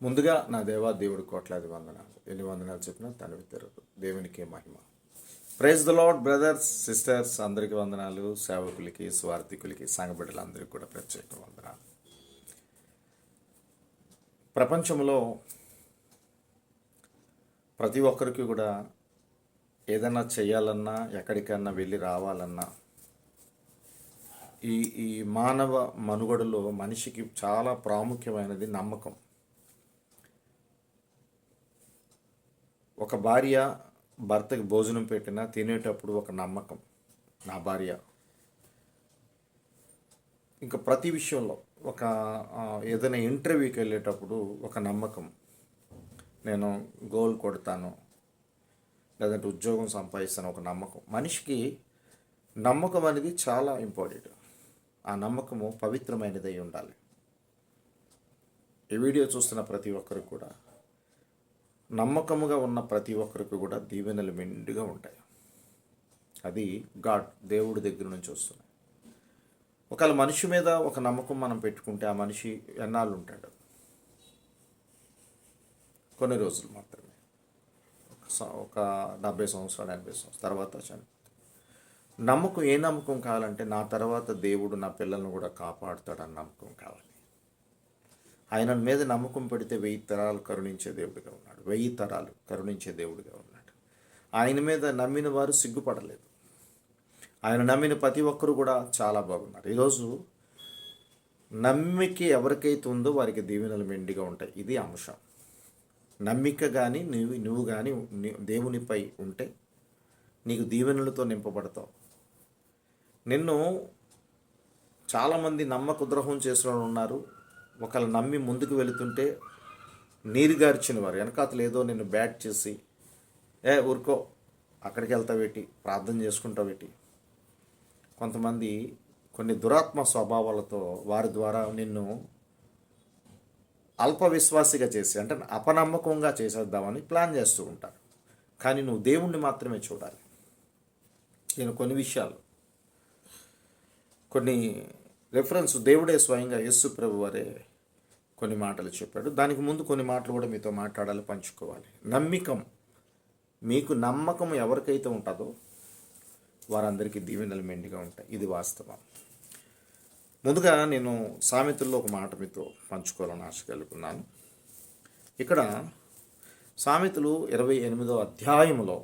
ముందుగా నా దేవా దేవుడి కోట్లాది వందనాలు. ఎన్ని వందనాలు చెప్పినా తనివి తెరదు. దేవునికే మహిమ. Praise the Lord brothers sisters, అందరికీ వందనాలు. సేవకులకి, స్వార్థికులకి, సంఘ బిడ్డలందరికీ కూడా ప్రత్యేక వందనాలు. ప్రపంచంలో ప్రతి ఒక్కరికి కూడా ఏదైనా చేయాలన్నా, ఎక్కడికన్నా వెళ్ళి రావాలన్నా, ఈ ఈ మానవ మనుగడలో మనిషికి చాలా ప్రాముఖ్యమైనది నమ్మకం. ఒక భార్య భర్తకి భోజనం పెట్టినా తినేటప్పుడు ఒక నమ్మకం, నా భార్య. ఇంకా ప్రతి విషయంలో ఒక ఏదైనా ఇంటర్వ్యూకి వెళ్ళేటప్పుడు ఒక నమ్మకం, నేను గోల్ కొడతాను, లేదంటే ఉద్యోగం సంపాదిస్తాను, ఒక నమ్మకం. మనిషికి నమ్మకం అనేది చాలా ఇంపార్టెంట్. ఆ నమ్మకము పవిత్రమైనదై ఉండాలి. ఈ వీడియో చూస్తున్న ప్రతి ఒక్కరికి కూడా, నమ్మకముగా ఉన్న ప్రతి ఒక్కరికి కూడా దీవెనలు మెండుగా ఉంటాయి. అది దేవుడి దగ్గర నుంచి వస్తున్నాయి. ఒకవేళ మనిషి మీద ఒక నమ్మకం మనం పెట్టుకుంటే ఆ మనిషి ఎన్నాళ్ళు ఉంటాడు? కొన్ని రోజులు మాత్రమే. ఒక 70 సంవత్సరాలు, 80 సంవత్సరాలు తర్వాత చనిపోతాడు. నమ్మకం ఏ నమ్మకం కావాలంటే, నా తర్వాత దేవుడు నా పిల్లలను కూడా కాపాడుతాడని నమ్మకం కావాలి. ఆయన మీద నమ్మకం పెడితే 1000 తరాలు కరుణించే దేవుడిగా ఉన్నాడు. 1000 తరాలు కరుణించే దేవుడిగా ఉన్నాడు. ఆయన మీద నమ్మిన వారు సిగ్గుపడలేదు. ఆయన నమ్మిన ప్రతి ఒక్కరు కూడా చాలా బాగున్నారు. ఈరోజు నమ్మిక ఎవరికైతే ఉందో వారికి దీవెనలు మెండిగా ఉంటాయి. ఇది అంశం. నమ్మిక కానీ నువ్వు కానీ దేవునిపై ఉంటే నీకు దీవెనలతో నింపబడతావు. నిన్ను చాలామంది నమ్మక ద్రోహం చేసిన ఉన్నారు. ఒకళ్ళు నమ్మి ముందుకు వెళుతుంటే నీరుగార్చిన వారు వెనకాతలు ఏదో నిన్ను బ్యాట్ చేసి, ఊరుకో, అక్కడికి వెళ్తావేటి, ప్రార్థన చేసుకుంటావేటి. కొంతమంది కొన్ని దురాత్మ స్వభావాలతో వారి ద్వారా నిన్ను అల్ప విశ్వాసిగా చేసి, అంటే అపనమ్మకంగా చేసేద్దామని ప్లాన్ చేస్తూ ఉంటారు. కానీ నువ్వు దేవుణ్ణి మాత్రమే చూడాలి. నేను కొన్ని విషయాలు, కొన్ని రెఫరెన్స్ దేవుడే స్వయంగా యేసు ప్రభు వారే కొన్ని మాటలు చెప్పాడు. దానికి ముందు కొన్ని మాటలు కూడా మీతో మాట్లాడాలి, పంచుకోవాలి. మీకు నమ్మకం ఎవరికైతే ఉంటుందో వారందరికీ దీవెనలు మెండిగా ఉంటాయి. ఇది వాస్తవం. ముందుగా నేను సామెతల్లో ఒక మాట మీతో పంచుకోవాలని ఆశ కలుగుతున్నాను. ఇక్కడ సామెతలు 28వ అధ్యాయములో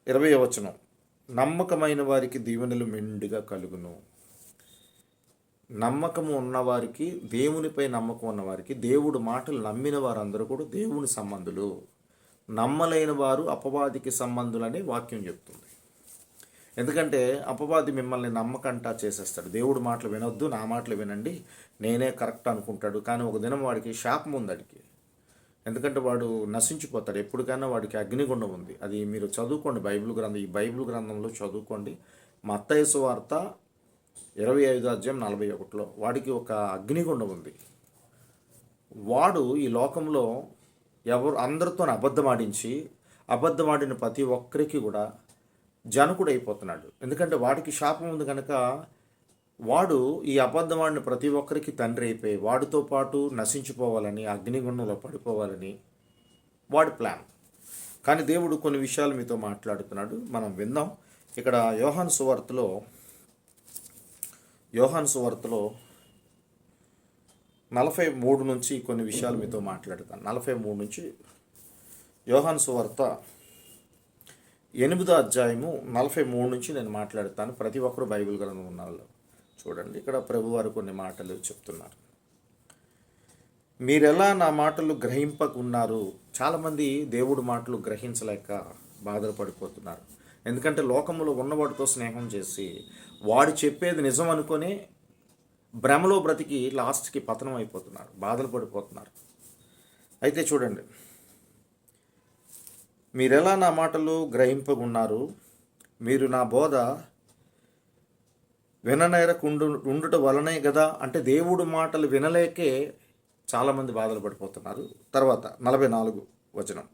20వ వచనం, నమ్మకమైన వారికి దీవెనలు మెండుగా కలుగును. నమ్మకము ఉన్నవారికి, దేవునిపై నమ్మకం ఉన్నవారికి, దేవుడు మాటలు నమ్మిన వారందరూ కూడా దేవుని సంబంధులు. నమ్మలేని వారు అపవాదికి సంబంధులని వాక్యం చెప్తుంది. ఎందుకంటే అపవాది మిమ్మల్ని నమ్మకంటా చేసేస్తాడు. దేవుడు మాటలు వినొద్దు, నా మాటలు వినండి, నేనే కరెక్ట్ అనుకుంటాడు. కానీ ఒక దినం వాడికి శాపం ఉంది అడిగి. ఎందుకంటే వాడు నశించిపోతాడు. ఎప్పటికైనా వాడికి అగ్నిగుండం ఉంది. అది మీరు చదువుకోండి, ఈ బైబిల్ గ్రంథంలో చదువుకోండి. మత్తయి సువార్త 25వ అధ్యాయం 41లో వాడికి ఒక అగ్నిగుండం ఉంది. వాడు ఈ లోకంలో అందరితో అబద్ధమాడిన ప్రతి ఒక్కరికి కూడా జనకుడు అయిపోతున్నాడు. ఎందుకంటే వాడికి శాపం ఉంది కనుక వాడు ఈ అబద్ధమాడిన ప్రతి ఒక్కరికి తండ్రి అయిపోయి వాడితో పాటు నశించిపోవాలని, అగ్నిగుండంలో పడిపోవాలని వాడి ప్లాన్. కానీ దేవుడు కొన్ని విషయాలు మీతో మాట్లాడుతున్నాడు, మనం విందాం. ఇక్కడ యోహాను సువార్తలో 43 నుంచి కొన్ని విషయాలు మీతో మాట్లాడుతాను. 43 నుంచి యోహాను సువార్త 8వ అధ్యాయము 43 నుంచి నేను మాట్లాడుతాను. ప్రతి ఒక్కరు బైబిల్ గ్రంథం ఉన్న వాళ్ళు చూడండి. ఇక్కడ ప్రభువారు కొన్ని మాటలు చెప్తున్నారు. మీరెలా నా మాటలు గ్రహింపకున్నారు? చాలామంది దేవుడి మాటలు గ్రహించలేక బాధలు పడిపోతున్నారు. ఎందుకంటే లోకంలో ఉన్నవాడితో స్నేహం చేసి వాడు చెప్పేది నిజం అనుకొని భ్రమలో బ్రతికి లాస్ట్కి పతనం అయిపోతున్నారు, బాధలు పడిపోతున్నారు. అయితే చూడండి, మీరెలా నా మాటలు గ్రహింపకున్నారు? మీరు నా బోధ ఉండుట వలనే కదా. అంటే దేవుడు మాటలు వినలేకే చాలామంది బాధలు పడిపోతున్నారు. తర్వాత 44 వచనం,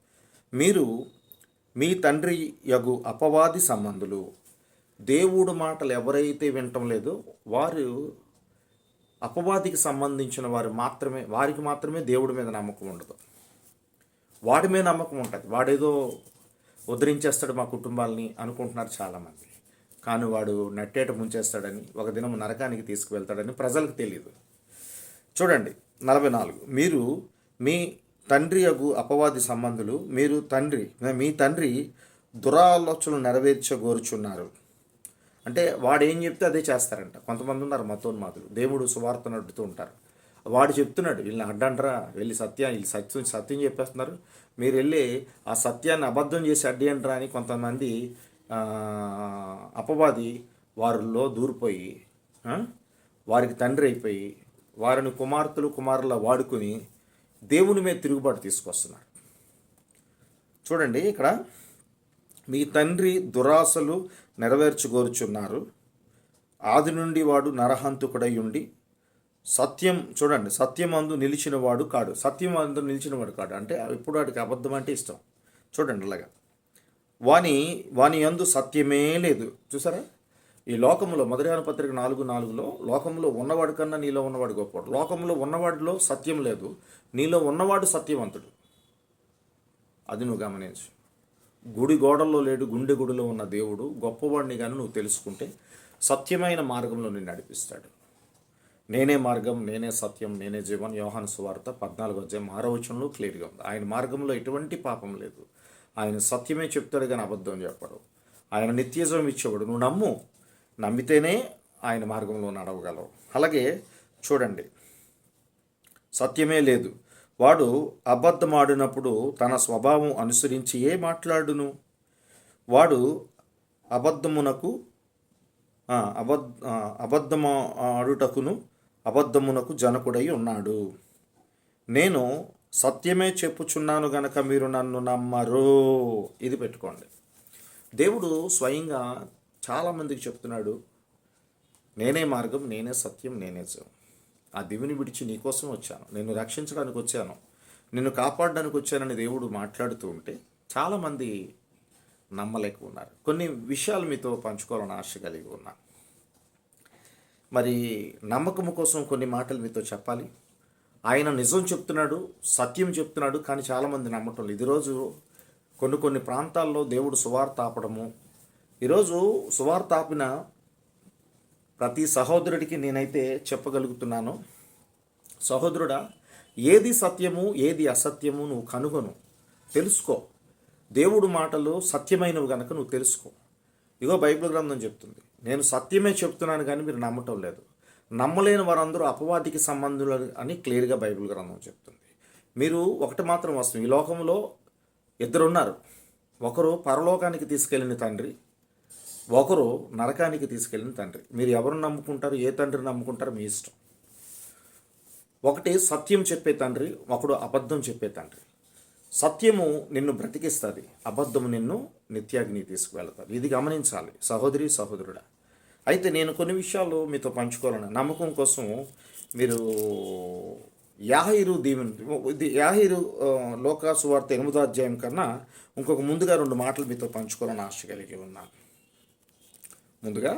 మీరు మీ తండ్రి యగు అపవాది సంబంధులు. దేవుడు మాటలు ఎవరైతే వినటం లేదో వారు అపవాదికి సంబంధించిన వారికి మాత్రమే దేవుడి మీద నమ్మకం ఉండదు. వాడి మీద నమ్మకం ఉంటుంది. వాడేదో ఉద్ధరించేస్తాడు మా కుటుంబాలని అనుకుంటున్నారు చాలామంది. కానీ వాడు నట్టేట ముంచేస్తాడని, ఒక దినం నరకానికి తీసుకువెళ్తాడని ప్రజలకు తెలియదు. చూడండి 44, మీరు మీ తండ్రి యగు అపవాది సంబంధులు, మీ తండ్రి దురాలోచనలు నెరవేర్చగోరుచున్నారు. అంటే వాడు ఏం చెప్తే అదే చేస్తారంట. కొంతమంది ఉన్నారు మతోన్మాదులు, దేవుడు సువార్త నడుపుతూ ఉంటారు. వాడు చెప్తున్నాడు వీళ్ళని అడ్డంటరా, వీళ్ళు సత్యం చెప్పేస్తున్నారు, మీరు వెళ్ళి ఆ సత్యాన్ని అబద్ధం చేసి అడ్డేయంట్రా అని కొంతమంది అపవాది వారిలో దూరిపోయి వారికి తండ్రి అయిపోయి వారిని కుమారుల వాడుకొని దేవుని మీద తిరుగుబాటు తీసుకొస్తున్నారు. చూడండి ఇక్కడ, మీ తండ్రి దురాశలు నెరవేర్చుకోరుచున్నారు. ఆది నుండి వాడు నరహంతుకుడై ఉండి సత్యమందు నిలిచినవాడు కాడు. అంటే ఇప్పుడు వాడికి అబద్ధం అంటే ఇష్టం. చూడండి అలాగా, వాని యందు సత్యమే లేదు. చూసారా, ఈ లోకంలో మొదటి యోహాను పత్రిక 4:4లో లోకంలో ఉన్నవాడి కన్నా నీలో ఉన్నవాడు గొప్పవాడు. లోకంలో ఉన్నవాడిలో సత్యం లేదు, నీలో ఉన్నవాడు సత్యవంతుడు. అది నువ్వు గమనించు. గుడి గోడల్లో లేడు, గుండె గుడిలో ఉన్న దేవుడు గొప్పవాడిని కానీ నువ్వు తెలుసుకుంటే సత్యమైన మార్గంలో నిన్ను నడిపిస్తాడు. నేనే మార్గం, నేనే సత్యం, నేనే జీవం. యోహాను సువార్త 14:6 క్లియర్గా ఉంది. ఆయన మార్గంలో ఎటువంటి పాపం లేదు. ఆయన సత్యమే చెప్తాడు కానీ అబద్ధం చెప్పడు. ఆయన నిత్యజీవం ఇచ్చేవాడు. నువ్వు నమ్మితేనే ఆయన మార్గంలో నడవగలవు. అలాగే చూడండి, సత్యమే లేదు. వాడు అబద్ధమాడినప్పుడు తన స్వభావం అనుసరించి మాట్లాడును. వాడు అబద్ధమునకు జనకుడై ఉన్నాడు. నేను సత్యమే చెప్పుచున్నాను గనక మీరు నన్ను నమ్మరు. ఇది పెట్టుకోండి. దేవుడు స్వయంగా చాలామందికి చెప్తున్నాడు, నేనే మార్గం, నేనే సత్యం, నేనే జీవం. ఆ దివిని విడిచి నీకోసం వచ్చాను, నిన్ను రక్షించడానికి వచ్చాను, నిన్ను కాపాడడానికి వచ్చానని దేవుడు మాట్లాడుతూ ఉంటే చాలామంది నమ్మలేక ఉన్నారు. కొన్ని విషయాలు మీతో పంచుకోవాలని ఆశ కలిగి ఉన్నాను. మరి నమ్మకము కోసం కొన్ని మాటలు మీతో చెప్పాలి. ఆయన నిజం చెప్తున్నాడు, సత్యం చెప్తున్నాడు, కానీ చాలామంది నమ్మటం లేదు. ఈరోజు కొన్ని ప్రాంతాల్లో దేవుడు సువార్త ఆపడము. ఈరోజు సువార్త ఆపిన ప్రతి సహోదరుడికి నేనైతే చెప్పగలుగుతున్నాను, సహోదరుడా, ఏది సత్యము ఏది అసత్యము నువ్వు కనుగొను, తెలుసుకో. దేవుడు మాటలు సత్యమైనవి కనుక నువ్వు తెలుసుకో. ఇగో బైబిల్ గ్రంథం చెప్తుంది, నేను సత్యమే చెప్తున్నాను కానీ మీరు నమ్మటం లేదు. నమ్మలేని వారందరూ అపవాదికి సంబంధులు అని క్లియర్గా బైబిల్ గ్రంథం చెప్తుంది. మీరు ఒకటి మాత్రం వస్తుంది, ఈ లోకంలో ఇద్దరు ఉన్నారు. ఒకరు పరలోకానికి తీసుకెళ్ళిన తండ్రి, ఒకరు నరకానికి తీసుకెళ్ళిన తండ్రి. మీరు ఎవరు నమ్ముకుంటారు, ఏ తండ్రిని నమ్ముకుంటారో మీ ఇష్టం. ఒకటి సత్యం చెప్పే తండ్రి, ఒకడు అబద్ధం చెప్పే తండ్రి. సత్యము నిన్ను బ్రతికిస్తుంది, అబద్ధము నిన్ను నిత్యాగ్ని తీసుకువెళతారు. ఇది గమనించాలి సహోదరి సహోదరుడా. అయితే నేను కొన్ని విషయాలు మీతో పంచుకోవాలని, నమ్మకం కోసం మీరు యాహీరు లోకా సువార్త 8వ అధ్యాయం కన్నా ఇంకొక ముందుగా 2 మాటలు మీతో పంచుకోవాలని ఆశ కలిగి ఉన్నాను. ముందుగా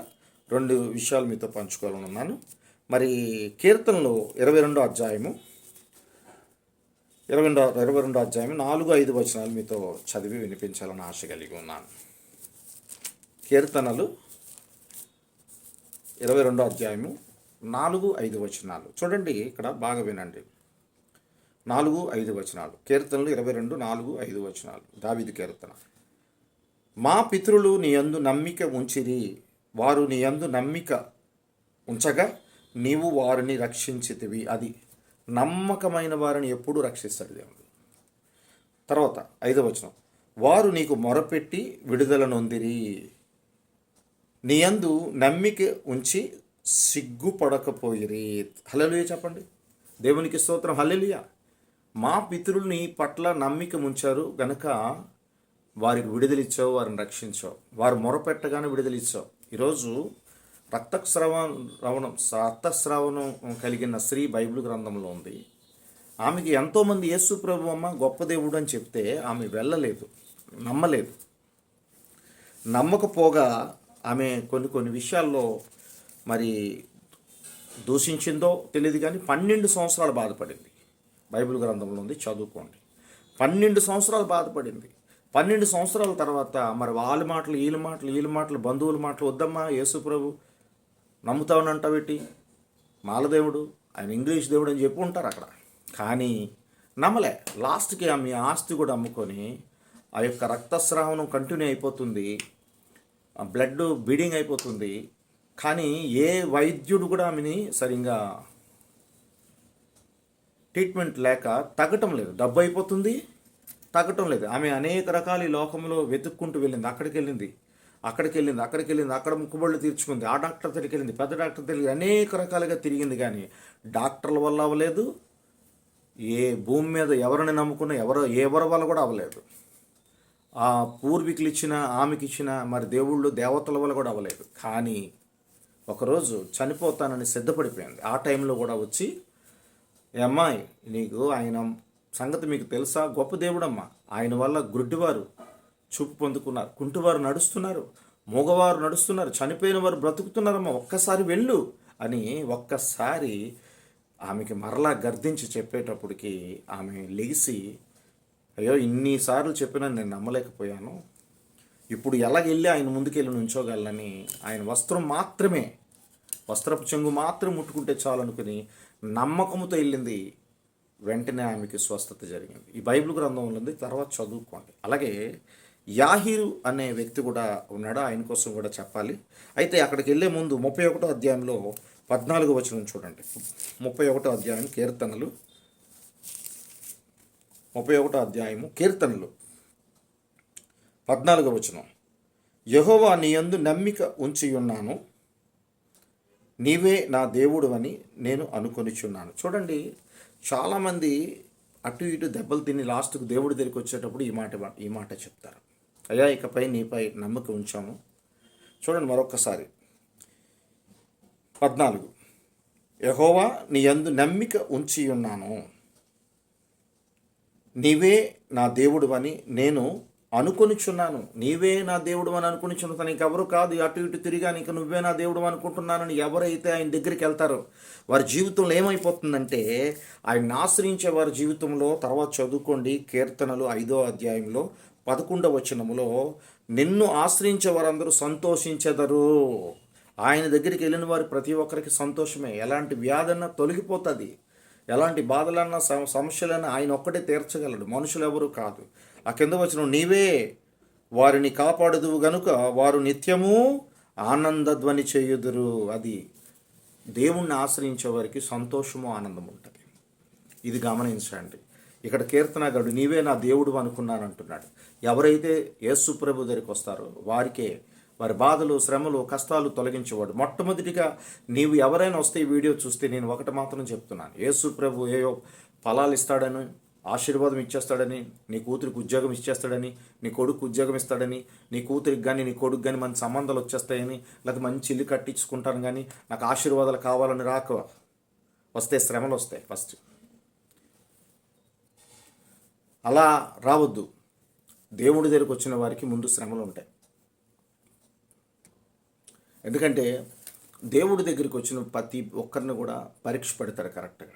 2 విషయాలు మీతో పంచుకోవాలని ఉన్నాను. మరి కీర్తనలో 22వ అధ్యాయము 4-5 వచనాలు మీతో చదివి వినిపించాలని ఆశ కలిగి ఉన్నాను. కీర్తనలు 22వ అధ్యాయము 4-5 వచనాలు చూడండి. ఇక్కడ బాగా వినండి. 4-5 వచనాలు, కీర్తనలు 22:4-5 వచనాలు. దావీదు కీర్తన. మా పితరులు నీ యందు నమ్మిక ఉంచిరి, వారు నీ యందు నమ్మిక ఉంచగా నీవు వారిని రక్షించితివి. అది నమ్మకమైన వారిని ఎప్పుడూ రక్షిస్తాడు దేవుడు. తర్వాత 5వ వచనం, వారు నీకు మొరపెట్టి విడుదల నొందిరి, నీ యందు నమ్మిక ఉంచి సిగ్గుపడకపోయిరి. హల్లెలూయా చెప్పండి. దేవునికి స్తోత్రం, హల్లెలూయా. మా పితరులు నీ పట్ల నమ్మిక ఉంచారు గనక వారికి విడుదలిచ్చావు, వారిని రక్షించావు. వారు మొరపెట్టగానే విడుదలిచ్చావు. ఈరోజు రక్తస్రావణం కలిగిన స్త్రీ బైబిల్ గ్రంథంలో ఉంది. ఆమెకి ఎంతోమంది యేసు ప్రభు అమ్మ గొప్ప దేవుడు అని చెప్తే ఆమె వెళ్ళలేదు, నమ్మలేదు. నమ్మకపోగా ఆమె కొన్ని విషయాల్లో మరి దూషించిందో తెలియదు కానీ 12 సంవత్సరాలు బాధపడింది. బైబిల్ గ్రంథంలో ఉంది, చదువుకోండి. 12 సంవత్సరాలు బాధపడింది. 12 సంవత్సరాల తర్వాత మరి వాళ్ళ మాటలు వీళ్ళ మాటలు బంధువుల మాటలు వద్దమ్మా యేసు ప్రభు నమ్ముతావనంటావేటి, మాలదేవుడు ఆయన ఇంగ్లీష్ దేవుడు అని చెప్పి ఉంటారు అక్కడ. కానీ నమ్మలే. లాస్ట్కి ఆమె ఆస్తి కూడా అమ్ముకొని ఆ యొక్క రక్తస్రావణం కంటిన్యూ అయిపోతుంది, బ్లడ్ బీడింగ్ అయిపోతుంది. కానీ ఏ వైద్యుడు కూడా ఆమెని సరిగ్గా ట్రీట్మెంట్ లేక తగ్గటం లేదు. డబ్బు అయిపోతుంది, తగ్గటం లేదు. ఆమె అనేక రకాల ఈ లోకంలో వెతుక్కుంటూ వెళ్ళింది. అక్కడికి వెళ్ళింది, అక్కడ ముక్కుబళ్ళు తీర్చుకుంది. ఆ డాక్టర్ దగ్గరికి వెళ్ళింది, పెద్ద డాక్టర్ దగ్గరికి, అనేక రకాలుగా తిరిగింది. కానీ డాక్టర్ల వల్ల అవ్వలేదు. ఏ భూమి మీద ఎవరిని నమ్ముకున్నా ఎవరి వల్ల కూడా అవ్వలేదు. ఆ పూర్వీకులు ఇచ్చిన ఆమెకి ఇచ్చిన మరి దేవుళ్ళు దేవతల వల్ల కూడా అవ్వలేదు. కానీ ఒకరోజు చనిపోతానని సిద్ధపడిపోయింది. ఆ టైంలో కూడా వచ్చి, అమ్మాయి నీకు ఆయన సంగతి మీకు తెలుసా, గొప్ప దేవుడమ్మా, ఆయన వల్ల గుడ్డివారు చూపు పొందుకున్నారు, కుంటివారు నడుస్తున్నారు, మూగవారు నడుస్తున్నారు, చనిపోయిన వారు బ్రతుకుతున్నారమ్మా, ఒక్కసారి వెళ్ళు అని ఒక్కసారి ఆమెకి మరలా గర్దించి చెప్పేటప్పటికి ఆమె లెగిసి, అయ్యో ఇన్నిసార్లు చెప్పినా నేను నమ్మలేకపోయాను, ఇప్పుడు ఎలాగెళ్ళి ఆయన ముందుకెళ్ళి నుంచోగలనని ఆయన వస్త్రపు చెంగు మాత్రం ముట్టుకుంటే చాలనుకుని నమ్మకంతో వెళ్ళింది. వెంటనే ఆమెకి స్వస్థత జరిగింది. ఈ బైబిల్ గ్రంథంలో ఉంది, తర్వాత చదువుకోండి. అలాగే యాహీరు అనే వ్యక్తి కూడా ఉన్నాడు, ఆయన కోసం కూడా చెప్పాలి. అయితే అక్కడికి వెళ్ళే ముందు 31వ అధ్యాయంలో 14వ వచనం చూడండి. 31వ అధ్యాయం కీర్తనలు, 31వ అధ్యాయము కీర్తనలు 14వ వచనం. యెహోవా నీ యందు నమ్మిక ఉంచి ఉన్నాను, నీవే నా దేవుడు అని నేను అనుకొనిచున్నాను. చూడండి, చాలామంది అటు ఇటు దెబ్బలు తిని లాస్ట్కు దేవుడి దగ్గరికి వచ్చేటప్పుడు ఈ మాట చెప్తారు, అయ్యా ఇకపై నీపై నమ్మకం ఉంచాము. చూడండి మరొక్కసారి 14, యెహోవా నీ యందు నమ్మిక ఉంచి ఉన్నాను, నీవే నా దేవుడు అని నేను అనుకొనిచున్నాను. నీవే నా దేవుడు అని అనుకునిచున్న తనకి ఎవరు కాదు. అటు ఇటు తిరిగాను ఇక నువ్వే నా దేవుడు అనుకుంటున్నానని ఎవరైతే ఆయన దగ్గరికి వెళ్తారో వారి జీవితంలో ఏమైపోతుందంటే, ఆయన ఆశ్రయించే వారి జీవితంలో, తర్వాత చదువుకోండి కీర్తనలు 5వ అధ్యాయంలో 11వ వచనములో, నిన్ను ఆశ్రయించే వారందరూ సంతోషించెదరు. ఆయన దగ్గరికి వెళ్ళిన వారి ప్రతి ఒక్కరికి సంతోషమే. ఎలాంటి వ్యాధన తొలగిపోతుంది, ఎలాంటి బాధలన్నా సమస్యలన్నా ఆయన ఒక్కటే తీర్చగలడు, మనుషులు ఎవరు కాదు. ఆ కింద వచ్చిన నీవే వారిని కాపాడుదువు గనుక వారు నిత్యము ఆనందధ్వని చేయుదురు. అది దేవుణ్ణి ఆశ్రయించే వారికి సంతోషము ఆనందం ఉంటుంది. ఇది గమనించండి. ఇక్కడ కీర్తనగాడు నీవే నా దేవుడు అనుకున్నానంటున్నాడు. ఎవరైతే యేసు ప్రభు దగ్గరికి వస్తారో వారికే వారి బాధలు శ్రమలు కష్టాలు తొలగించేవాడు. మొట్టమొదటిగా నీవు ఎవరైనా వస్తే ఈ వీడియో చూస్తే నేను ఒకటి మాత్రం చెప్తున్నాను, యేసు ప్రభు ఏయో ఫలాలు ఇస్తాడని, ఆశీర్వాదం ఇచ్చేస్తాడని, నీ కూతురికి ఉద్యోగం ఇచ్చేస్తాడని, నీ కొడుకు ఉద్యోగం ఇస్తాడని, నీ కూతురికి కానీ నీ కొడుకు కానీ మంచి సంబంధాలు వచ్చేస్తాయని, లేకపోతే మంచి ఇల్లు కట్టించుకుంటాను కానీ నాకు ఆశీర్వాదాలు కావాలని రాక, వస్తే శ్రమలు వస్తాయి. ఫస్ట్ అలా రావద్దు. దేవుడి దగ్గరికి వచ్చిన వారికి ముందు శ్రమలు ఉంటాయి. ఎందుకంటే దేవుడి దగ్గరికి వచ్చిన ప్రతి ఒక్కరిని కూడా పరీక్ష పెడతారు కరెక్ట్గా.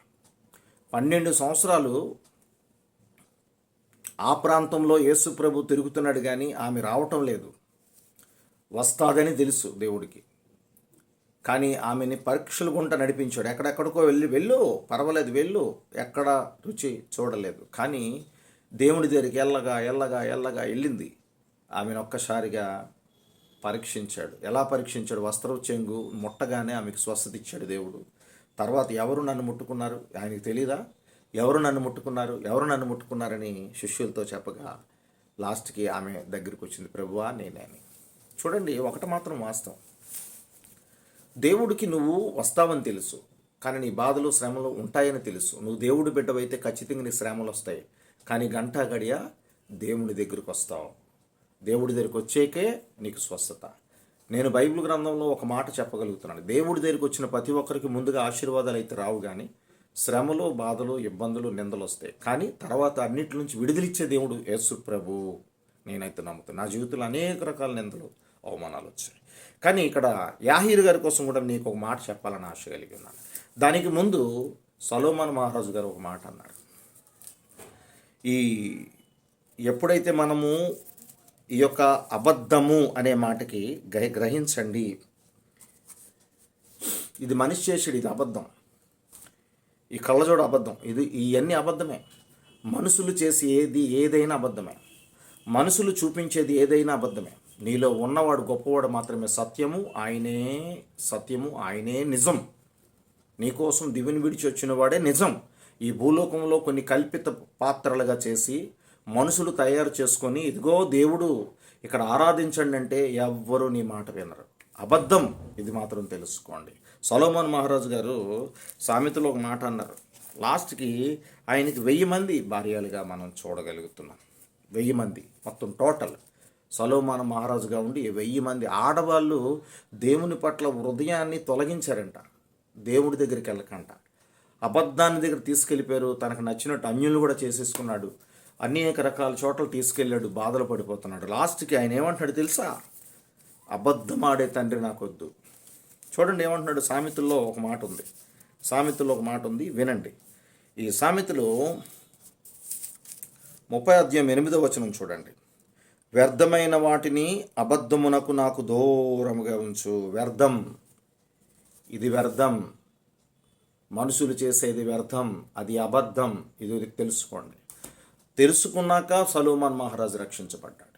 12 సంవత్సరాలు ఆ ప్రాంతంలో యేసు ప్రభు తిరుగుతున్నాడు కానీ ఆమె రావటం లేదు. వస్తాదని తెలుసు దేవుడికి, కానీ ఆమెని పరీక్షలు గుంట నడిపించాడు. ఎక్కడెక్కడికో వెళ్ళు పర్వాలేదు వెళ్ళు, ఎక్కడ రుచి చూడలేదు. కానీ దేవుడి దగ్గరికి ఎల్లగా వెళ్ళింది. ఆమెను ఒక్కసారిగా పరీక్షించాడు. ఎలా పరీక్షించాడు? వస్త్రపు చెంగు ముట్టగానే ఆమెకు స్వస్థత ఇచ్చాడు దేవుడు. తర్వాత ఎవరు నన్ను ముట్టుకున్నారు ఆయనకు తెలీదా? ఎవరు నన్ను ముట్టుకున్నారని శిష్యులతో చెప్పగా లాస్ట్కి ఆమె దగ్గరికి వచ్చింది, ప్రభువా నేనే అని. చూడండి, ఒకటి మాత్రం వాస్తవం, దేవుడికి నువ్వు వస్తావని తెలుసు, కానీ నీ బాధలు శ్రమలు ఉంటాయని తెలుసు. నువ్వు దేవుడి బిడ్డవైతే ఖచ్చితంగా నీ శ్రమలు వస్తాయి. కానీ గంట గడియ దేవుడి దగ్గరికి వస్తావు. దేవుడి దగ్గరికి వచ్చేకే నీకు స్వస్థత. నేను బైబిల్ గ్రంథంలో ఒక మాట చెప్పగలుగుతున్నాను, దేవుడి దగ్గరికి వచ్చిన ప్రతి ఒక్కరికి ముందుగా ఆశీర్వాదాలు అయితే రావు, కానీ శ్రమలు బాధలు ఇబ్బందులు నిందలు వస్తాయి. కానీ తర్వాత అన్నిటి నుంచి విడుదలిచ్చే దేవుడు యేసు ప్రభు. నేనైతే నమ్ముతాను. నా జీవితంలో అనేక రకాల నిందలు అవమానాలు వచ్చాయి. కానీ ఇక్కడ యాహీరు గారి కోసం కూడా నీకు ఒక మాట చెప్పాలని ఆశ కలిగి ఉన్నాను. దానికి ముందు సొలొమోను మహారాజు గారు ఒక మాట అన్నారు. ఈ ఎప్పుడైతే మనము ఈ యొక్క అబద్ధము అనే మాటకి గ్రహించండి, ఇది మనిషి చేసేది, ఇది అబద్ధం. ఈ కళ్ళజోడు అబద్ధం, ఇవన్నీ అబద్ధమే. మనుషులు చేసి ఏదైనా అబద్ధమే. మనుషులు చూపించేది ఏదైనా అబద్ధమే. నీలో ఉన్నవాడు గొప్పవాడు మాత్రమే సత్యము, ఆయనే సత్యము, ఆయనే నిజం. నీకోసం దివిని విడిచి వచ్చిన వాడే నిజం. ఈ భూలోకంలో కొన్ని కల్పిత పాత్రలుగా చేసి మనుషులు తయారు చేసుకొని, ఇదిగో దేవుడు ఇక్కడ ఆరాధించండి అంటే ఎవ్వరూ నీ మాట వినరు. అబద్ధం, ఇది మాత్రం తెలుసుకోండి. సొలొమోను మహారాజు గారు సామెతలో ఒక మాట అన్నారు. లాస్ట్కి ఆయనకి 1000 మంది భార్యలుగా మనం చూడగలుగుతున్నాం. 1000 మంది మొత్తం టోటల్. సొలొమోను మహారాజుగా ఉండి 1000 మంది ఆడవాళ్ళు దేవుని పట్ల హృదయాన్ని తొలగించారంట. దేవుడి దగ్గరికి వెళ్ళకంట, అబద్ధాన్ని దగ్గర తీసుకెళ్ళిపోయారు. తనకు నచ్చినట్టు అన్యులు కూడా చేసేసుకున్నాడు. అనేక రకాల చోట్ల తీసుకెళ్ళాడు, బాధలు పడిపోతున్నాడు. లాస్ట్కి ఆయన ఏమంటున్నాడు తెలుసా? అబద్ధం ఆడే తండ్రి నాకొద్దు. చూడండి ఏమంటున్నాడు. సామెతల్లో ఒక మాట ఉంది, వినండి. ఈ సామెతలో 30:8 చూడండి. వ్యర్థమైన వాటిని అబద్ధమునకు నాకు దూరముగా ఉంచు. వ్యర్థం, ఇది వ్యర్థం. మనుషులు చేసేది వ్యర్థం, అది అబద్ధం. ఇది తెలుసుకోండి. తెలుసుకున్నాక సొలొమోను మహారాజు రక్షించబడ్డాడు.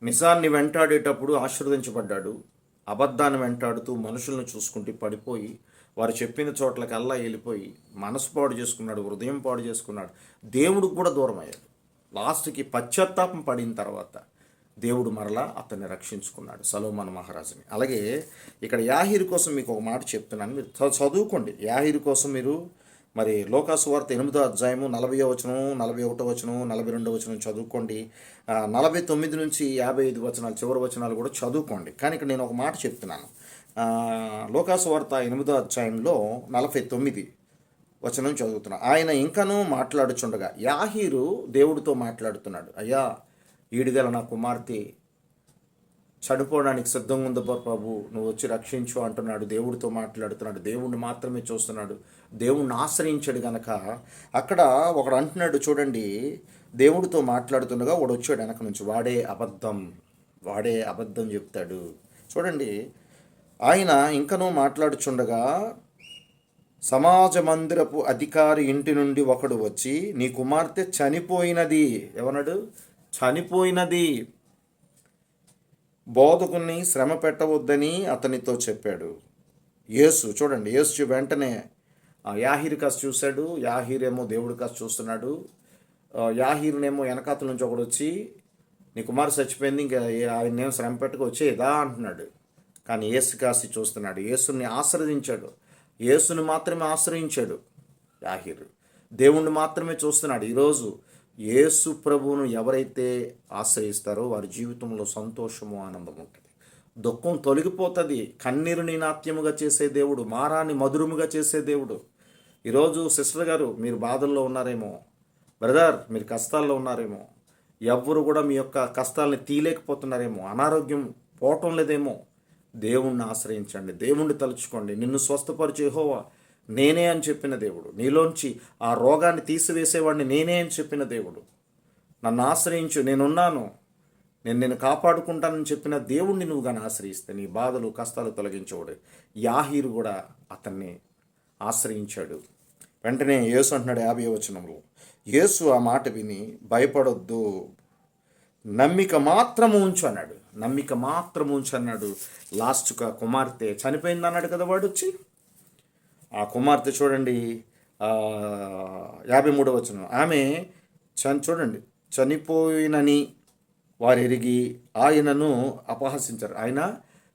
నిజాన్ని వెంటాడేటప్పుడు ఆశీర్వదించబడ్డాడు. అబద్ధాన్ని వెంటాడుతూ మనుషులను చూసుకుంటూ పడిపోయి వారు చెప్పిన చోట్లకల్లా వెళ్ళిపోయి మనసు పాడు చేసుకున్నాడు, హృదయం పాడు చేసుకున్నాడు. దేవుడికి కూడా దూరం అయ్యాడు. లాస్ట్కి పశ్చాత్తాపం పడిన తర్వాత దేవుడు మరలా అతన్ని రక్షించుకున్నాడు, సొలొమోను మహారాజుని. అలాగే ఇక్కడ యాహీరు కోసం మీకు ఒక మాట చెప్తున్నాను, మీరు చదువుకోండి. యాహీరు కోసం మీరు మరి లోకాసు వార్త 8వ అధ్యాయము 40వ వచనం, 41వ వచనం, 42వ వచనం చదువుకోండి. 49 నుంచి 55 వచనాలు, చివరి వచనాలు కూడా చదువుకోండి. కానీ ఇక్కడ నేను ఒక మాట చెప్తున్నాను. లోకాసు వార్త 8వ అధ్యాయంలో 49 వచనం చదువుతున్నాను. ఆయన ఇంకనూ మాట్లాడుచుండగా యాహీరు దేవుడితో మాట్లాడుతున్నాడు. అయ్యా, ఈడిగల నా కుమార్తె చనిపోవడానికి సిద్ధంగా ఉంది ప్రభు, నువ్వు వచ్చి రక్షించు అంటున్నాడు. దేవుడితో మాట్లాడుతున్నాడు, దేవుణ్ణి మాత్రమే చూస్తున్నాడు, దేవుణ్ణి ఆశ్రయించాడు గనక. అక్కడ ఒకడు అంటున్నాడు చూడండి, దేవుడితో మాట్లాడుతుండగా వాడు వచ్చాడు వెనక నుంచి. వాడే అబద్ధం చెప్తాడు. చూడండి, ఆయన ఇంకనూ మాట్లాడుచుండగా సమాజ మందిరపు అధికారి ఇంటి నుండి ఒకడు వచ్చి, నీ కుమార్తె చనిపోయినది. ఏమన్నాడు? చనిపోయినది. బోధకుని శ్రమ పెట్టవద్దని అతనితో చెప్పాడు. చూడండి, యేసు వెంటనే యాహీరు కాస్త చూశాడు. యాహీరేమో దేవుడి కాస్త చూస్తున్నాడు. యాహీరునేమో వెనకాతల నుంచి ఒకడు వచ్చి, నీ కుమారు చచ్చిపోయింది, ఇంకా ఆయన్నేమో శ్రమ పెట్టక వచ్చేదా అంటున్నాడు. కానీ యేసు కాస్త చూస్తున్నాడు. యేసుని ఆశ్రయించాడు. యేసుని మాత్రమే ఆశ్రయించాడు యాహీరు. దేవుణ్ణి మాత్రమే చూస్తున్నాడు. ఈరోజు యేసు ప్రభువును ఎవరైతే ఆశ్రయిస్తారో వారి జీవితంలో సంతోషము, ఆనందం ఉంటుంది. దుఃఖం తొలగిపోతుంది. కన్నీరుని నాట్యముగా చేసే దేవుడు, మారాన్ని మధురముగా చేసే దేవుడు. ఈరోజు సిస్టర్ గారు మీరు బాధల్లో ఉన్నారేమో, బ్రదర్ మీరు కష్టాల్లో ఉన్నారేమో, ఎవ్వరు కూడా మీ యొక్క కష్టాలని తీయలేకపోతున్నారేమో, అనారోగ్యం పోవటం లేదేమో, దేవుణ్ణి ఆశ్రయించండి, దేవుణ్ణి తలుచుకోండి. నిన్ను స్వస్థపరిచే యెహోవా నేనే అని చెప్పిన దేవుడు, నీలోంచి ఆ రోగాన్ని తీసివేసేవాడిని నేనే అని చెప్పిన దేవుడు, నన్ను ఆశ్రయించు, నేనున్నాను, నేను కాపాడుకుంటానని చెప్పిన దేవుణ్ణి నువ్వు కానీ ఆశ్రయిస్తే నీ బాధలు కష్టాలు తొలగించేవాడు. యాహీరు కూడా అతన్ని ఆశ్రయించాడు. వెంటనే యేసు అంటున్నాడు 50వ వచనంలో, యేసు ఆ మాట విని భయపడొద్దు, నమ్మిక మాత్రము ఉంచు అన్నాడు. నమ్మిక మాత్రము ఉంచు అన్నాడు. లాస్ట్గా కుమార్తె చనిపోయింది అన్నాడు కదా వాడు వచ్చి. ఆ కుమార్తె చూడండి 53వ వచనం, ఆమె చూడండి చనిపోయినని వారు ఎరిగి ఆయనను అపహసించారు. ఆయన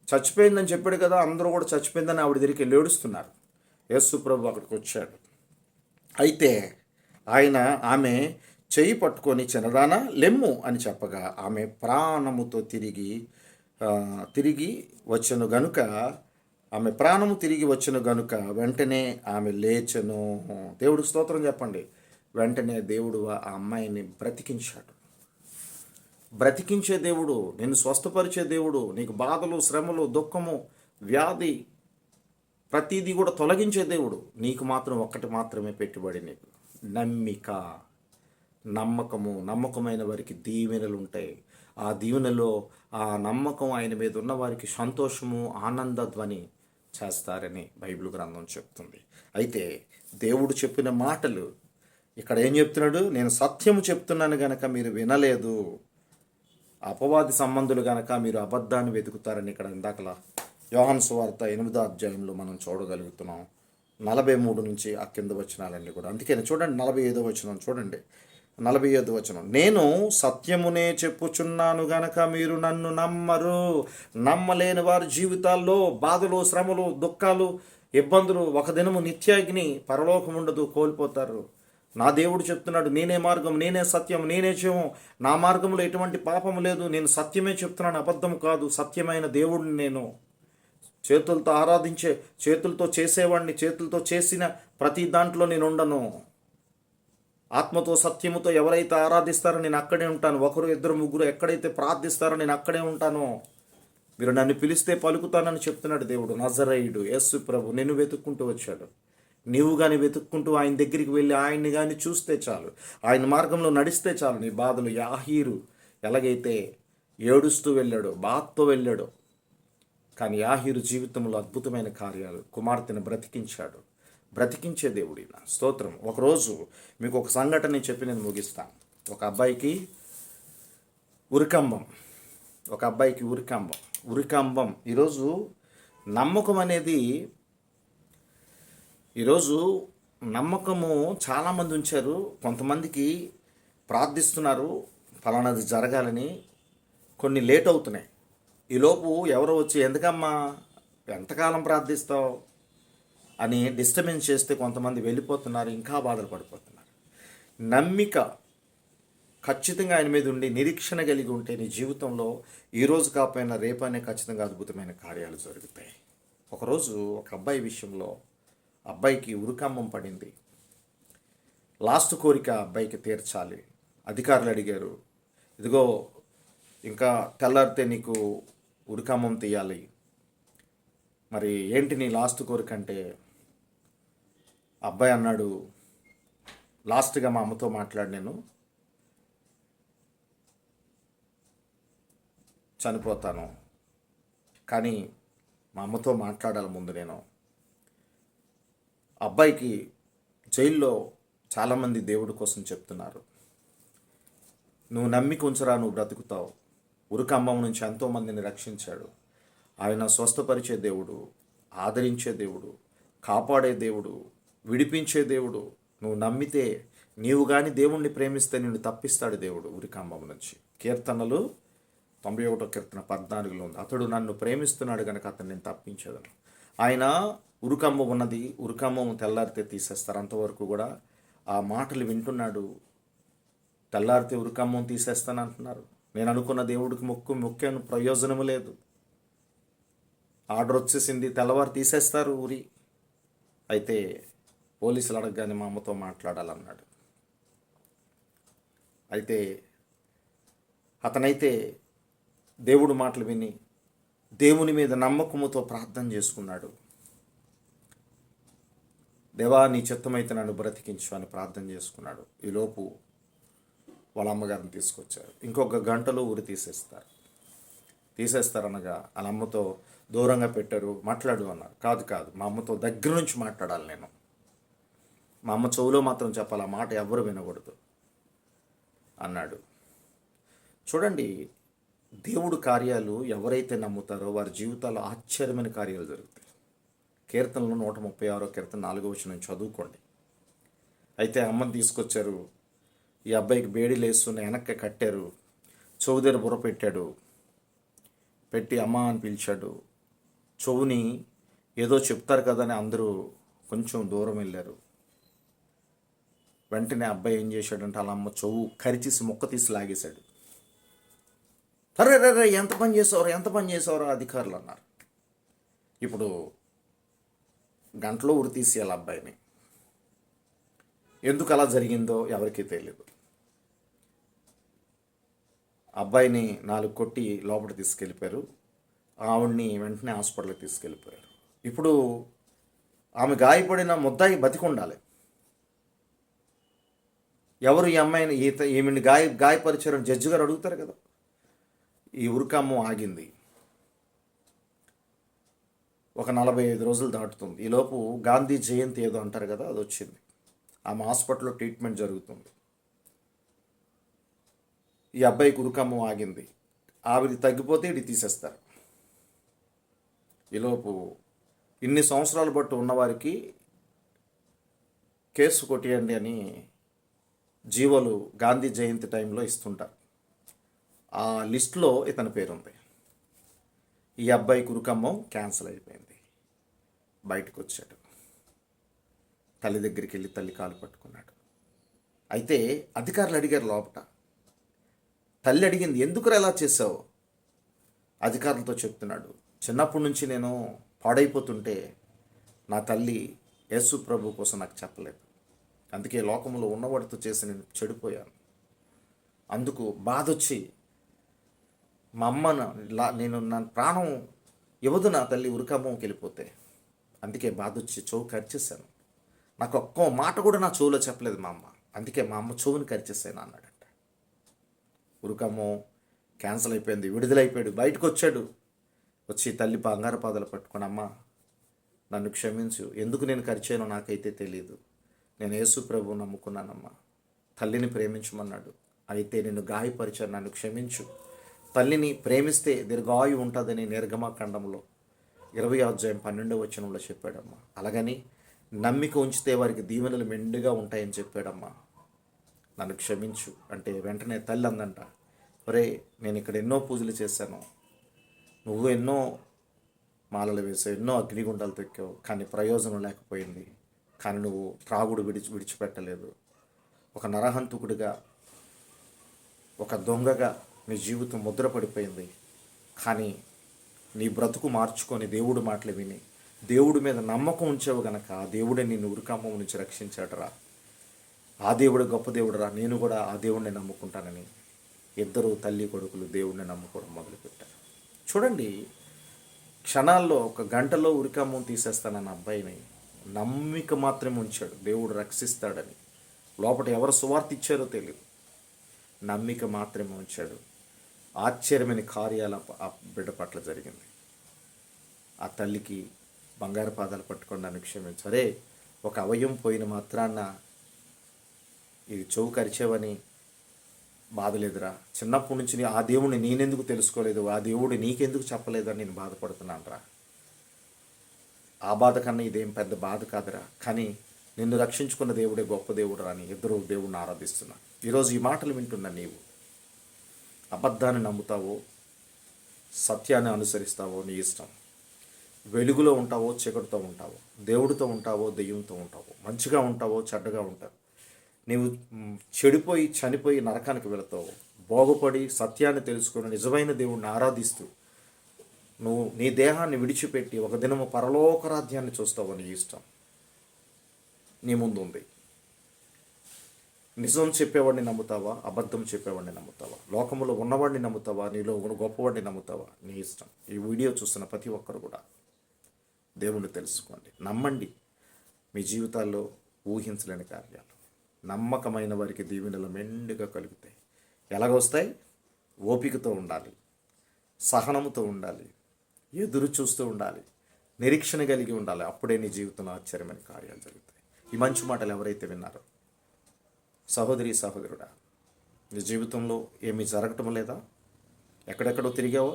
చచ్చిపోయిందని చెప్పాడు కదా, అందరూ కూడా చచ్చిపోయిందని ఆవిడ దగ్గరికి వెళ్ళి ఏడుస్తున్నారు. యేసు ప్రభు అక్కడికి వచ్చాడు. అయితే ఆమె చెయ్యి పట్టుకొని, చిన్నదానా లెమ్ము అని చెప్పగా ఆమె ప్రాణముతో తిరిగి వచ్చెను గనుక, ఆమె ప్రాణము తిరిగి వచ్చెను గనుక వెంటనే ఆమె లేచెను. దేవుడికి స్తోత్రం చెప్పండి. వెంటనే దేవుడు ఆ అమ్మాయిని బ్రతికించాడు. బ్రతికించే దేవుడు, నిన్ను స్వస్థపరిచే దేవుడు. నీకు బాధలు, శ్రమలు, దుఃఖము, వ్యాధి ప్రతిదీ కూడా తొలగించే దేవుడు. నీకు మాత్రం ఒక్కటి మాత్రమే పెట్టుబడి, నీకు నమ్మిక, నమ్మకము. నమ్మకమైన వారికి దీవెనలు ఉంటాయి. ఆ దీవెనలో ఆ నమ్మకం ఆయన మీద ఉన్న వారికి సంతోషము, ఆనంద ధ్వని చేస్తారని బైబిల్ గ్రంథం చెప్తుంది. అయితే దేవుడు చెప్పిన మాటలు ఇక్కడ ఏం చెప్తున్నాడు? నేను సత్యము చెప్తున్నాను గనక మీరు వినలేదు, అపవాది సంబంధులు గనక మీరు అబద్ధాన్ని వెతుకుతారని ఇక్కడ ఇందాకలా యోహాను సువార్త 8వ అధ్యాయంలో మనం చూడగలుగుతున్నాం. 43 నుంచి ఆ కింద వచనాలన్నీ కూడా. అందుకే చూడండి 45వ వచనం చూడండి. 45వ వచనం, నేను సత్యమునే చెప్పుచున్నాను గనక మీరు నన్ను నమ్మరు. నమ్మలేని వారి జీవితాల్లో బాధలు, శ్రమలు, దుఃఖాలు, ఇబ్బందులు, ఒక దినము నిత్యాగ్ని, పరలోకం ఉండదు, కోల్పోతారు. నా దేవుడు చెప్తున్నాడు, నేనే మార్గం, నేనే సత్యం, నేనే జీవం, నా మార్గంలో ఎటువంటి పాపము లేదు, నేను సత్యమే చెప్తున్నాను, అబద్ధం కాదు, సత్యమైన దేవుడిని నేను. చేతులతో ఆరాధించే, చేతులతో చేసేవాడిని, చేతులతో చేసిన ప్రతి దాంట్లో నేను ఉండను. ఆత్మతో సత్యముతో ఎవరైతే ఆరాధిస్తారో నేను అక్కడే ఉంటాను. ఒకరు, ఇద్దరు, ముగ్గురు ఎక్కడైతే ప్రార్థిస్తారో నేను అక్కడే ఉంటాను. మీరు నన్ను పిలిస్తే పలుకుతానని చెప్తున్నాడు దేవుడు. నజరేయుడు యేసు ప్రభు నిన్ను వెతుక్కుంటూ వచ్చాడు. నీవు కానీ వెతుక్కుంటూ ఆయన దగ్గరికి వెళ్ళి ఆయన్ని కానీ చూస్తే చాలు, ఆయన మార్గంలో నడిస్తే చాలు, నీ బాధలు. యాహీరు ఎలాగైతే ఏడుస్తూ వెళ్ళాడో, బాధతో వెళ్ళాడో, కానీ యాహీరు జీవితంలో అద్భుతమైన కార్యాలు, కుమార్తెను బ్రతికించాడు. బ్రతికించే దేవుడి నా స్తోత్రం. ఒకరోజు మీకు ఒక సంఘటన చెప్పి నేను ముగిస్తాను. ఒక అబ్బాయికి ఉరికంబం. ఈరోజు నమ్మకం అనేది, ఈరోజు నమ్మకము చాలామంది ఉంచారు. కొంతమందికి ప్రార్థిస్తున్నారు ఫలానాది జరగాలని, కొన్ని లేట్ అవుతున్నాయి. ఈలోపు ఎవరో వచ్చి ఎందుకమ్మా ఎంతకాలం ప్రార్థిస్తావు అని డిస్టర్బెన్స్ చేస్తే కొంతమంది వెళ్ళిపోతున్నారు, ఇంకా బాధలు పడిపోతున్నారు. నమ్మిక ఖచ్చితంగా ఆయన మీద ఉండి నిరీక్షణ కలిగి ఉంటే నీ జీవితంలో ఈరోజు కాకపోయినా రేపనే ఖచ్చితంగా అద్భుతమైన కార్యాలు జరుగుతాయి. ఒకరోజు ఒక అబ్బాయి విషయంలో, అబ్బాయికి ఉరికంబం పడింది. లాస్ట్ కోరిక అబ్బాయికి తీర్చాలి. అధికారులు అడిగారు, ఇదిగో ఇంకా తెల్లారితే నీకు ఉరికంబం తీయాలి, మరి ఏంటి నీ లాస్ట్ కోరిక అంటే, అబ్బాయి అన్నాడు, లాస్ట్గా మా అమ్మతో మాట్లాడి నేను చనిపోతాను, కానీ మా అమ్మతో మాట్లాడాలి ముందు నేను. అబ్బాయికి జైల్లో చాలామంది దేవుడి కోసం చెప్తున్నారు, నువ్వు నమ్మిక ఉంచరా, నువ్వు బ్రతుకుతావు. ఉరికంబం నుంచి ఎంతోమందిని రక్షించాడు ఆయన. స్వస్థపరిచే దేవుడు, ఆదరించే దేవుడు, కాపాడే దేవుడు, విడిపించే దేవుడు. నువ్వు నమ్మితే, నీవు కానీ దేవుణ్ణి ప్రేమిస్తే నిన్ను తప్పిస్తాడు దేవుడు ఉరికంబం నుంచి. కీర్తనలు 91వ కీర్తన 14లో ఉంది, అతడు నన్ను ప్రేమిస్తున్నాడు కనుక అతను నేను తప్పించేదను. ఆయన ఉరికంబం ఉన్నది, ఉరికంబం తెల్లారితే తీసేస్తారు. అంతవరకు కూడా ఆ మాటలు వింటున్నాడు. తెల్లారితే ఉరికంబం తీసేస్తానంటున్నారు. నేను అనుకున్న దేవుడికి మొక్కాను, ప్రయోజనము లేదు. ఆర్డర్ వచ్చేసింది, తెల్లవారు తీసేస్తారు ఊరి. అయితే పోలీసులు అడగగానే మా అమ్మతో మాట్లాడాలన్నాడు. అయితే అతనైతే దేవుడు మాటలు విని దేవుని మీద నమ్మకముతో ప్రార్థన చేసుకున్నాడు. దేవా నీ చిత్తమైతే నన్ను బ్రతికించు అని ప్రార్థన చేసుకున్నాడు. ఈలోపు వాళ్ళ అమ్మగారిని తీసుకొచ్చారు. ఇంకొక గంటలో ఊరి తీసేస్తారనగా వాళ్ళ అమ్మతో దూరంగా పెట్టారు. మాట్లాడు అన్నారు. కాదు, మా అమ్మతో దగ్గర నుంచి మాట్లాడాలి నేను. మా అమ్మ చెవులో మాత్రం చెప్పాలి, ఆ మాట ఎవ్వరు వినకూడదు అన్నాడు. చూడండి, దేవుడు కార్యాలు ఎవరైతే నమ్ముతారో వారి జీవితాల్లో ఆశ్చర్యమైన కార్యాలు జరుగుతాయి. కీర్తనలు 136వ కీర్తన 4వ వచనం చదువుకోండి. అయితే అమ్మని తీసుకొచ్చారు. ఈ అబ్బాయికి బేడీలు వేస్తున్న వెనక్కి కట్టారు. చెవు దగ్గర బుర్ర పెట్టాడు. పెట్టి అమ్మ అని పిలిచాడు. చెవుని ఏదో చెప్తారు కదా అని అందరూ కొంచెం దూరం వెళ్ళారు. వెంటనే అబ్బాయి ఏం చేశాడంటే వాళ్ళ అమ్మ చెవు కరిచేసి ముక్క తీసి లాగేశాడు. అరే ఎంత పని చేసావురా అధికారులు అన్నారు. ఇప్పుడు గంటలో ఉరి తీసేయాలి అబ్బాయిని. ఎందుకు అలా జరిగిందో ఎవరికీ తెలియదు. అబ్బాయిని 4 కొట్టి లోపల తీసుకెళ్ళిపోయారు. ఆవిడ్ని వెంటనే హాస్పిటల్కి తీసుకెళ్ళిపోయారు. ఇప్పుడు ఆమె గాయపడిన ముద్దాయి బతికి ఉండాలి. ఎవరు ఈ అమ్మాయిని ఈమెని గాయపరిచారని జడ్జి గారు అడుగుతారు కదా. ఈ ఉరికమ్మ ఆగింది. ఒక 45 రోజులు దాటుతుంది. ఈలోపు గాంధీ జయంతి ఏదో అంటారు కదా, అది వచ్చింది. ఆమె హాస్పిటల్లో ట్రీట్మెంట్ జరుగుతుంది. ఈ అబ్బాయికి ఉరికమ్మ ఆగింది. ఆవిడ తగ్గిపోతే ఇది తీసేస్తారు. ఈలోపు ఇన్ని సంవత్సరాలు బట్టి ఉన్నవారికి కేసు కొట్టేయండి అని జీవోలు గాంధీ జయంతి టైంలో ఇస్తుంటారు. ఆ లిస్టులో ఇతని పేరు ఉంది. ఈ అబ్బాయి ఉరికమ్మం క్యాన్సిల్ అయిపోయింది. బయటకు వచ్చాడు. తల్లి దగ్గరికి వెళ్ళి తల్లి కాలు పట్టుకున్నాడు. అయితే అధికారులు అడిగారు లోపట. తల్లి అడిగింది, ఎందుకు ఎలా చేసావు? అధికారులతో చెప్తున్నాడు, చిన్నప్పటి నుంచి నేను పాడైపోతుంటే నా తల్లి యేసు ప్రభు కోసం నాకు చెప్పలేదు. అందుకే లోకంలో ఉన్నవాడితో చేసి నేను చెడిపోయాను. అందుకు బాధ వచ్చి మా అమ్మను నేను నా ప్రాణం ఇవ్వదు నా తల్లి ఉరికమ్మకి వెళ్ళిపోతే. అందుకే బాధ వచ్చి చెవు కరిచేశాను. నాకు ఒక్క మాట కూడా నా చెవులో చెప్పలేదు మా అమ్మ. అందుకే మా అమ్మ చెవుని కరిచేసాను అన్నాడంట. ఉరికమ్మో క్యాన్సిల్ అయిపోయింది. విడుదలైపోయాడు. బయటకు వచ్చాడు. వచ్చి తల్లి బంగారు పాదాలు పట్టుకొని, అమ్మ నన్ను క్షమించు, ఎందుకు నేను కరిచానో నాకైతే తెలియదు. నేను యేసు ప్రభువు నమ్ముకున్నానమ్మా. తల్లిని ప్రేమించమన్నాడు. అయితే నేను గాయపరిచాను, నన్ను క్షమించు. తల్లిని ప్రేమిస్తే దీర్ఘాయు ఉంటుందని నిర్గమకాండంలో 20:12 చెప్పాడమ్మా. అలాగని నమ్మిక ఉంచితే వారికి దీవెనలు మెండుగా ఉంటాయని చెప్పాడమ్మా. నన్ను క్షమించు అంటే వెంటనే తల్లి అందంట, ఒరే నేను ఇక్కడ ఎన్నో పూజలు చేశాను, నువ్వు ఎన్నో మాలలు వేసావు, ఎన్నో అగ్నిగుండాలు తొక్కావు, కానీ ప్రయోజనం లేకపోయింది. కానీ నువ్వు త్రాగుడు విడిచిపెట్టలేదు. ఒక నరహంతకుడిగా, ఒక దొంగగా నీ జీవితం ముద్రపడిపోయింది. కానీ నీ బ్రతుకు మార్చుకొని దేవుడు మాటలు విని దేవుడి మీద నమ్మకం ఉంచావు గనక ఆ దేవుడే నిన్ను ఉరికమ్మం నుంచి రక్షించాడరా. ఆ దేవుడు గొప్ప దేవుడురా, నేను కూడా ఆ దేవుడిని నమ్ముకుంటానని ఇద్దరు తల్లి కొడుకులు దేవుడిని నమ్ముకోవడం మొదలుపెట్టారు. చూడండి, క్షణాల్లో 1 గంటలో ఉరికమ్మం తీసేస్తానన్న అబ్బాయిని నమ్మిక మాత్రమే ఉంచాడు. దేవుడు రక్షిస్తాడని. లోపల ఎవరు సువార్త ఇచ్చారో తెలియదు. నమ్మిక మాత్రమే ఉంచాడు. ఆశ్చర్యమైన కార్యాల ఆ బిడ్డ పట్ల జరిగింది. ఆ తల్లికి బంగారు పాదాలు పట్టుకొని నన్ను క్షమించు. అరే, ఒక అవయవం పోయిన మాత్రాన ఇది చెవు కరిచేవని బాధ లేదురా. చిన్నప్పటి నుంచి ఆ దేవుడిని నేనెందుకు తెలుసుకోలేదు, ఆ దేవుడు నీకెందుకు చెప్పలేదని నేను బాధపడుతున్నాను రా. ఆ బాధ కన్నా ఇదేం పెద్ద బాధ కాదురా. కానీ నిన్ను రక్షించుకున్న దేవుడే గొప్ప దేవుడు అని ఇద్దరు దేవుడిని ఆరాధిస్తున్నా. ఈరోజు ఈ మాటలు వింటున్నా నీవు అబద్ధాన్ని నమ్ముతావో, సత్యాన్ని అనుసరిస్తావో నీ ఇష్టం. వెలుగులో ఉంటావో, చీకటితో ఉంటావో, దేవుడితో ఉంటావో, దెయ్యంతో ఉంటావో, మంచిగా ఉంటావో, చెడ్డగా ఉంటావు. నీవు చెడిపోయి చనిపోయి నరకానికి వెళతావు. బాగుపడి సత్యాన్ని తెలుసుకొని నిజమైన దేవుడిని ఆరాధిస్తూ నువ్వు నీ దేహాన్ని విడిచిపెట్టి ఒక దినము పరలోక రాజ్యాన్ని చూస్తావు. నీ ఇష్టం నీ ముందు ఉంది. నిజం చెప్పేవాడిని నమ్ముతావా, అబద్ధం చెప్పేవాడిని నమ్ముతావా, లోకములో ఉన్నవాడిని నమ్ముతావా, నీలో గొప్పవాడిని నమ్ముతావా, నీ ఇష్టం. ఈ వీడియో చూస్తున్న ప్రతి ఒక్కరు కూడా దేవుణ్ణి తెలుసుకోండి, నమ్మండి. మీ జీవితాల్లో ఊహించలేని కార్యాలు, నమ్మకమైన వారికి దీవెనలు మెండుగా కలుగుతాయి. ఎలాగొస్తాయి? ఓపికతో ఉండాలి, సహనముతో ఉండాలి, ఎదురు చూస్తూ ఉండాలి, నిరీక్షణ కలిగి ఉండాలి. అప్పుడే నీ జీవితంలో ఆశ్చర్యమైన కార్యాలు జరుగుతాయి. ఈ మంచి మాటలు ఎవరైతే విన్నారో, సహోదరి సహోదరుడా, నీ జీవితంలో ఏమీ జరగటం లేదా? ఎక్కడెక్కడో తిరిగావో?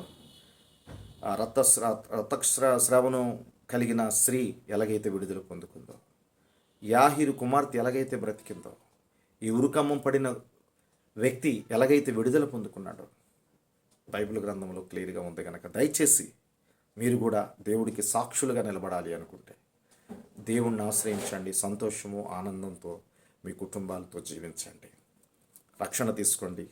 ఆ రక్తస్రావను కలిగిన స్త్రీ ఎలాగైతే విడుదల పొందుకుందో, యాహీరు కుమార్తె ఎలాగైతే బ్రతికిందో, ఈ ఉరుకమ్మం పడిన వ్యక్తి ఎలాగైతే విడుదల పొందుకున్నాడో బైబిల్ గ్రంథంలో క్లియర్గా ఉంది కనుక దయచేసి మీరు కూడా దేవుడికి సాక్షులుగా నిలబడాలి అనుకుంటే దేవుణ్ణి ఆశ్రయించండి. సంతోషము ఆనందంతో మీ కుటుంబాలతో జీవించండి. రక్షణ తీసుకోండి.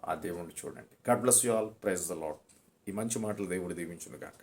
ఆ దేవుణ్ణి చూడండి. God bless you all. Praise the Lord. ఈ మంచి మాటలు దేవుడు దీవించును గాక.